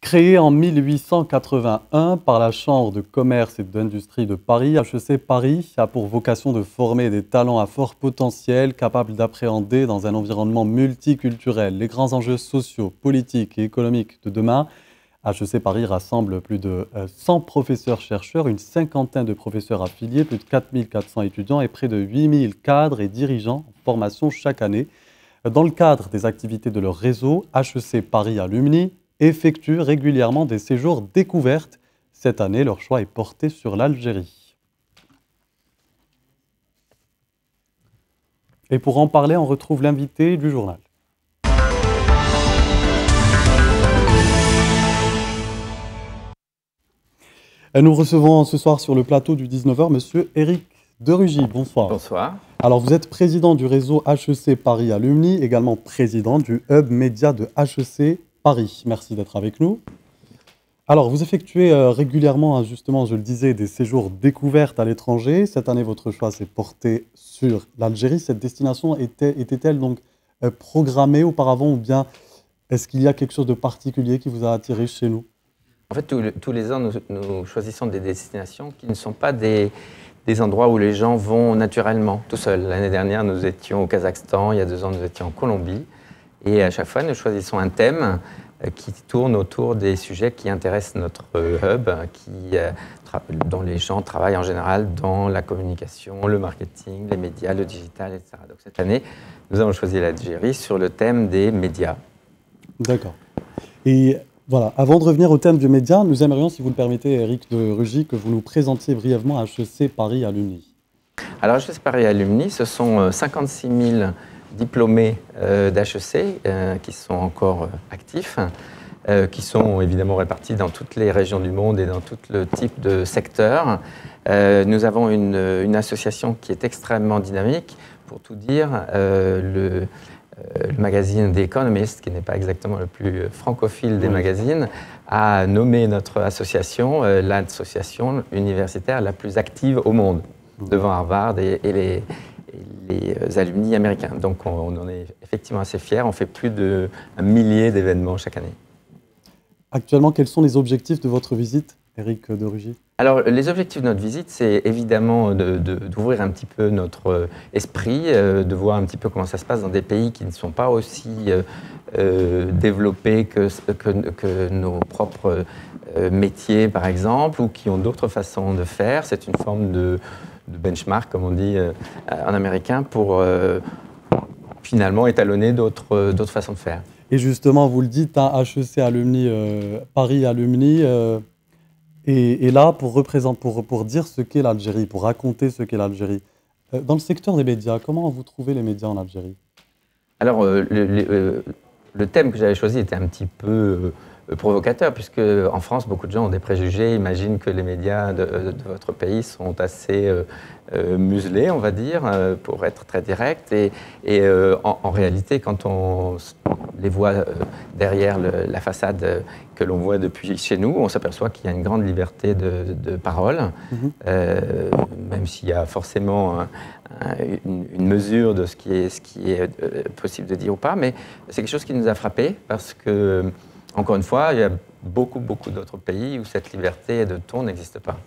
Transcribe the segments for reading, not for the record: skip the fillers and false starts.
Créé en 1881 par la Chambre de commerce et d'industrie de Paris, HEC Paris a pour vocation de former des talents à fort potentiel capables d'appréhender dans un environnement multiculturel les grands enjeux sociaux, politiques et économiques de demain. HEC Paris rassemble plus de 100 professeurs-chercheurs, une cinquantaine de professeurs affiliés, plus de 4400 étudiants et près de 8000 cadres et dirigeants en formation chaque année. Dans le cadre des activités de leur réseau, HEC Paris Alumni effectuent régulièrement des séjours découvertes. Cette année, leur choix est porté sur l'Algérie. Et pour en parler, on retrouve l'invité du journal. Et nous recevons ce soir sur le plateau du 19h Monsieur Éric Derugy. Bonsoir. Bonsoir. Alors, vous êtes président du réseau HEC Paris Alumni, également président du Hub Média de HEC Paris. Merci d'être avec nous. Alors, vous effectuez régulièrement, justement, je le disais, des séjours découvertes à l'étranger. Cette année, votre choix s'est porté sur l'Algérie. Cette destination était-elle donc programmée auparavant ou bien est-ce qu'il y a quelque chose de particulier qui vous a attiré chez nous? En fait, tous les ans, nous choisissons des destinations qui ne sont pas des endroits où les gens vont naturellement, tout seuls. L'année dernière, nous étions au Kazakhstan. Il y a 2 ans, nous étions en Colombie. Et à chaque fois, nous choisissons un thème qui tourne autour des sujets qui intéressent notre hub, dont les gens travaillent en général dans la communication, le marketing, les médias, le digital, etc. Donc cette année, nous avons choisi l'Algérie sur le thème des médias. D'accord. Et voilà, avant de revenir au thème du média, nous aimerions, si vous le permettez, Éric Derugy, que vous nous présentiez brièvement HEC Paris Alumni. Alors HEC Paris Alumni, ce sont 56 000 diplômés d'HEC qui sont encore actifs, qui sont évidemment répartis dans toutes les régions du monde et dans tout le type de secteur. Nous avons une association qui est extrêmement dynamique. Pour tout dire, le magazine The Economist, qui n'est pas exactement le plus francophile des magazines, a nommé notre association l'association universitaire la plus active au monde, devant Harvard et les alumni américains. Donc on en est effectivement assez fiers. On fait plus d'1 millier d'événements chaque année. Actuellement, quels sont les objectifs de votre visite, Éric Derugy? Alors, les objectifs de notre visite, c'est évidemment d'ouvrir un petit peu notre esprit, de voir un petit peu comment ça se passe dans des pays qui ne sont pas aussi développés que nos propres métiers, par exemple, ou qui ont d'autres façons de faire. C'est une forme de benchmark, comme on dit en américain, pour finalement étalonner d'autres façons de faire. Et justement, vous le dites, HEC Alumni, Paris Alumni, est là pour dire ce qu'est l'Algérie, pour raconter ce qu'est l'Algérie. Dans le secteur des médias, comment vous trouvez les médias en Algérie? Alors, le thème que j'avais choisi était un petit peu provocateur, puisque en France, beaucoup de gens ont des préjugés, imaginent que les médias de votre pays sont assez muselés, on va dire, pour être très direct. Et en réalité, quand on les voit derrière la façade que l'on voit depuis chez nous, on s'aperçoit qu'il y a une grande liberté de parole, même s'il y a forcément une mesure de ce qui est possible de dire ou pas. Mais c'est quelque chose qui nous a frappés parce que, encore une fois, il y a beaucoup d'autres pays où cette liberté de ton n'existe pas.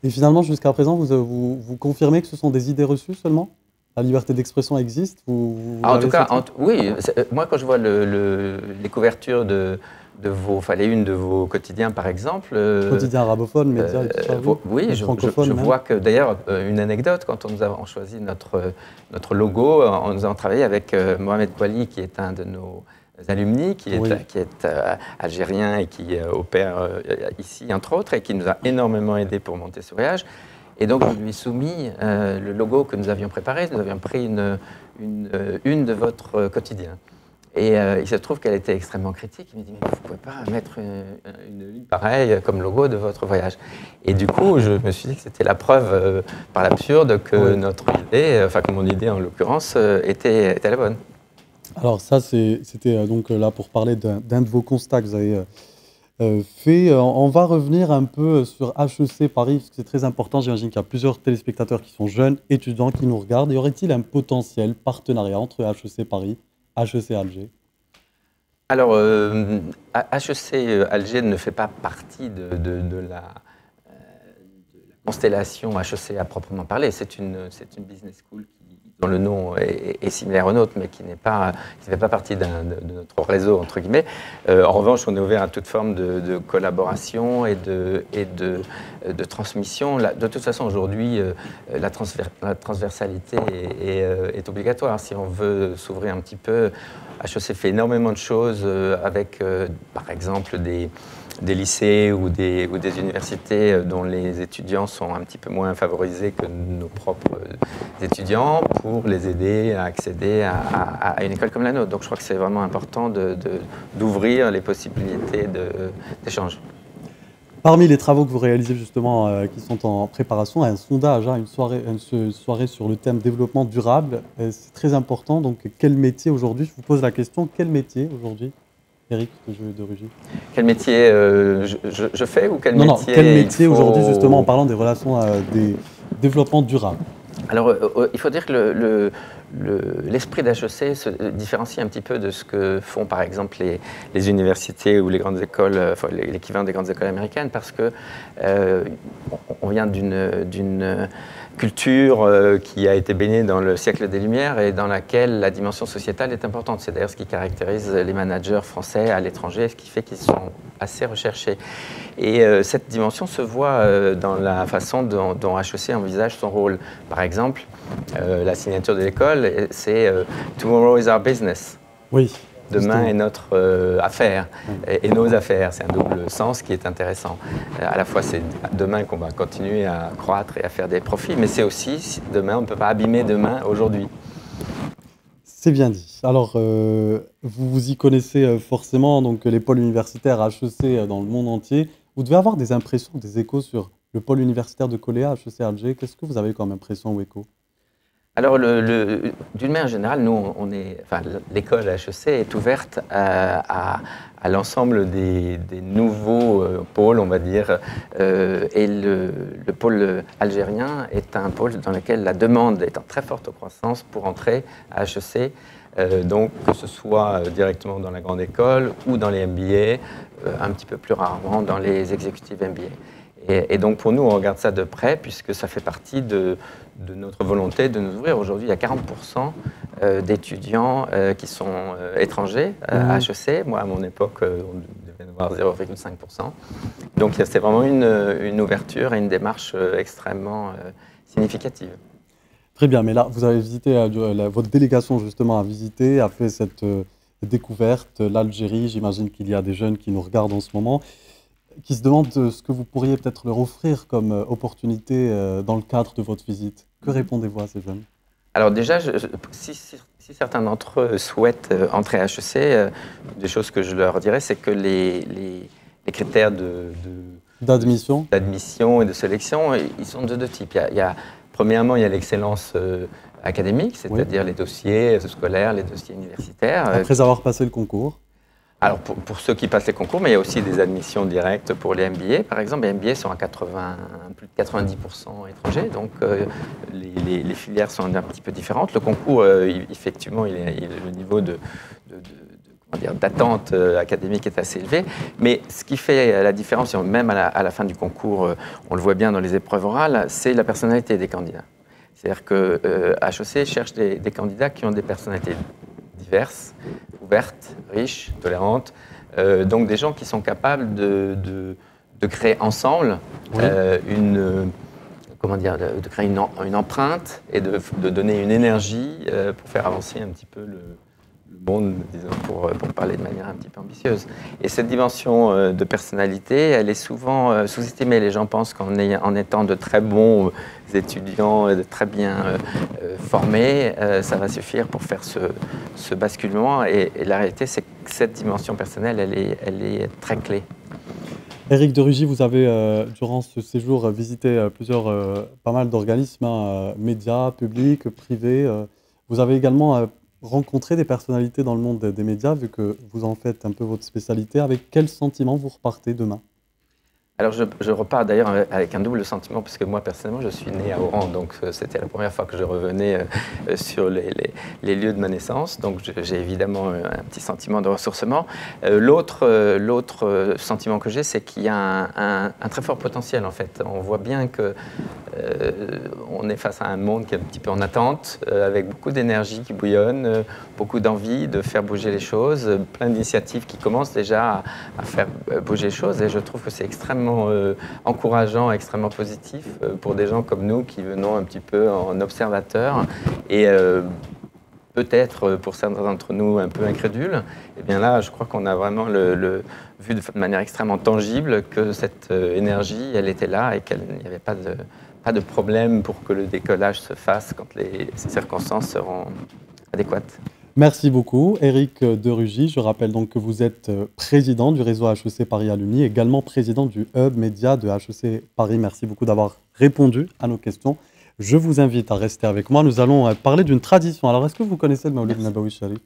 Et finalement, jusqu'à présent, vous confirmez que ce sont des idées reçues seulement? La liberté d'expression existe? En tout cas, oui. Moi, quand je vois les couvertures de les unes de vos quotidiens, par exemple. Quotidiens arabophones, médias et tout ça. Oui, je vois que, d'ailleurs, une anecdote, quand nous avons choisi notre logo, nous avons travaillé avec Mohamed Bouali, qui est un de nos alumni, qui est algérien et qui opère ici, entre autres, et qui nous a énormément aidé pour monter ce voyage. Et donc, je lui ai soumis le logo que nous avions préparé. Nous avions pris une de votre quotidien. Et il se trouve qu'elle était extrêmement critique. Il m'a dit, mais vous ne pouvez pas mettre une ligne pareille comme logo de votre voyage. Et du coup, je me suis dit que c'était la preuve, par l'absurde, que notre idée, enfin que mon idée en l'occurrence, était la bonne. Alors ça, c'était donc là pour parler d'un de vos constats que vous avez fait. On va revenir un peu sur HEC Paris, parce que c'est très important. J'imagine qu'il y a plusieurs téléspectateurs qui sont jeunes, étudiants, qui nous regardent. Y aurait-il un potentiel partenariat entre HEC Paris, HEC Alger? Alors, HEC Alger ne fait pas partie de la constellation HEC à proprement parler. C'est une business school dont le nom est similaire au nôtre, mais qui ne fait pas partie de notre réseau, entre guillemets. En revanche, on est ouvert à toute forme de collaboration et de transmission. De toute façon, aujourd'hui, la transversalité est obligatoire. Si on veut s'ouvrir un petit peu, HEC fait énormément de choses avec, par exemple, des lycées ou des universités dont les étudiants sont un petit peu moins favorisés que nos propres étudiants pour les aider à accéder à une école comme la nôtre. Donc je crois que c'est vraiment important d'ouvrir les possibilités d'échange. Parmi les travaux que vous réalisez justement, qui sont en préparation, un sondage, une soirée sur le thème développement durable, c'est très important. Donc quel métier aujourd'hui, je vous pose la question, quel métier aujourd'hui, Éric de Rugy? Quel métier je fais ou quel métier? Non, quel métier aujourd'hui, justement, en parlant des relations, des développements durables? Alors, il faut dire que l'esprit d'HEC se différencie un petit peu de ce que font, par exemple, les universités ou les grandes écoles, enfin, l'équivalent des grandes écoles américaines, parce que on vient d'une culture qui a été baignée dans le siècle des Lumières et dans laquelle la dimension sociétale est importante. C'est d'ailleurs ce qui caractérise les managers français à l'étranger, ce qui fait qu'ils sont assez recherchés. Et cette dimension se voit dans la façon dont HEC envisage son rôle. Par exemple, la signature de l'école, c'est Tomorrow is our business. Oui. Demain est notre affaire et nos affaires. C'est un double sens qui est intéressant. À la fois, c'est demain qu'on va continuer à croître et à faire des profits, mais c'est aussi demain, on ne peut pas abîmer demain aujourd'hui. C'est bien dit. Alors, vous y connaissez forcément donc, les pôles universitaires HEC dans le monde entier. Vous devez avoir des impressions, des échos sur le pôle universitaire de Coléa, HEC Alger. Qu'est-ce que vous avez comme impression ou écho? Alors, d'une manière générale, nous, l'école HEC est ouverte à l'ensemble des nouveaux pôles, on va dire, et le pôle algérien est un pôle dans lequel la demande est en très forte croissance pour entrer à HEC. Donc, que ce soit directement dans la grande école ou dans les MBA, un petit peu plus rarement dans les executive MBA. Et donc pour nous, on regarde ça de près puisque ça fait partie de notre volonté de nous ouvrir. Aujourd'hui, il y a 40% d'étudiants qui sont étrangers à HEC. Moi, à mon époque, on devait avoir 0,5%. Donc c'est vraiment une ouverture et une démarche extrêmement significative. Très bien, mais là, vous avez visité, votre délégation justement a visité, a fait cette découverte, l'Algérie. J'imagine qu'il y a des jeunes qui nous regardent en ce moment, qui se demandent ce que vous pourriez peut-être leur offrir comme opportunité dans le cadre de votre visite. Que répondez-vous à ces jeunes? Alors déjà, si certains d'entre eux souhaitent entrer à HEC, des choses que je leur dirais, c'est que les critères d'admission et de sélection, ils sont de deux types. Premièrement, il y a l'excellence académique, c'est-à-dire les dossiers scolaires, les dossiers universitaires. Après avoir passé le concours? Alors pour ceux qui passent les concours, mais il y a aussi des admissions directes pour les MBA. Par exemple, les MBA sont à plus de 90% étrangers, donc les filières sont un petit peu différentes. Le concours, effectivement, le niveau d'attente académique est assez élevé. Mais ce qui fait la différence, même à la fin du concours, on le voit bien dans les épreuves orales, c'est la personnalité des candidats. C'est-à-dire que HEC cherche des candidats qui ont des personnalités diverses, ouvertes, riches, tolérantes, donc des gens qui sont capables de créer ensemble de créer une empreinte et de donner une énergie pour faire avancer un petit peu le monde, disons, pour parler de manière un petit peu ambitieuse. Et cette dimension de personnalité, elle est souvent sous-estimée. Les gens pensent qu'en étant de très bons étudiants, de très bien formés, ça va suffire pour faire ce basculement. Et la réalité, c'est que cette dimension personnelle, elle est très clé. Éric de Rugy, vous avez, durant ce séjour, visité pas mal d'organismes, médias, publics, privés. Vous avez également rencontré des personnalités dans le monde des médias, vu que vous en faites un peu votre spécialité. Avec quel sentiment vous repartez demain? Alors je repars d'ailleurs avec un double sentiment, parce que moi personnellement je suis né à Oran, donc c'était la première fois que je revenais sur les lieux de ma naissance, donc j'ai évidemment un petit sentiment de ressourcement. L'autre sentiment que j'ai, c'est qu'il y a un très fort potentiel en fait. On voit bien que on est face à un monde qui est un petit peu en attente, avec beaucoup d'énergie qui bouillonne, beaucoup d'envie de faire bouger les choses, plein d'initiatives qui commencent déjà à faire bouger les choses, et je trouve que c'est extrêmement encourageant, extrêmement positif pour des gens comme nous qui venons un petit peu en observateur et peut-être pour certains d'entre nous un peu incrédules. Et bien là, je crois qu'on a vraiment vu de manière extrêmement tangible que cette énergie, elle était là et qu'il n'y avait pas de problème pour que le décollage se fasse quand les circonstances seront adéquates. Merci beaucoup, Éric de Rugy. Je rappelle donc que vous êtes président du réseau HEC Paris Alumni, également président du Hub Média de HEC Paris. Merci beaucoup d'avoir répondu à nos questions. Je vous invite à rester avec moi. Nous allons parler d'une tradition. Alors, est-ce que vous connaissez le Mawlid Nabawi Sharif?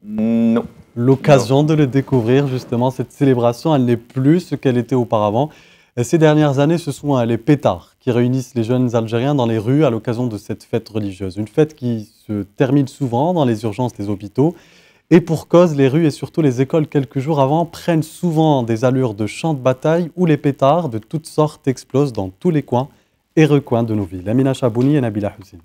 Non. L'occasion de le découvrir, justement. Cette célébration, elle n'est plus ce qu'elle était auparavant. Ces dernières années, ce sont les pétards qui réunissent les jeunes Algériens dans les rues à l'occasion de cette fête religieuse. Une fête qui se termine souvent dans les urgences des hôpitaux. Et pour cause, les rues et surtout les écoles, quelques jours avant, prennent souvent des allures de champs de bataille où les pétards de toutes sortes explosent dans tous les coins et recoins de nos villes. Amina Chabouni et Nabila Hussein.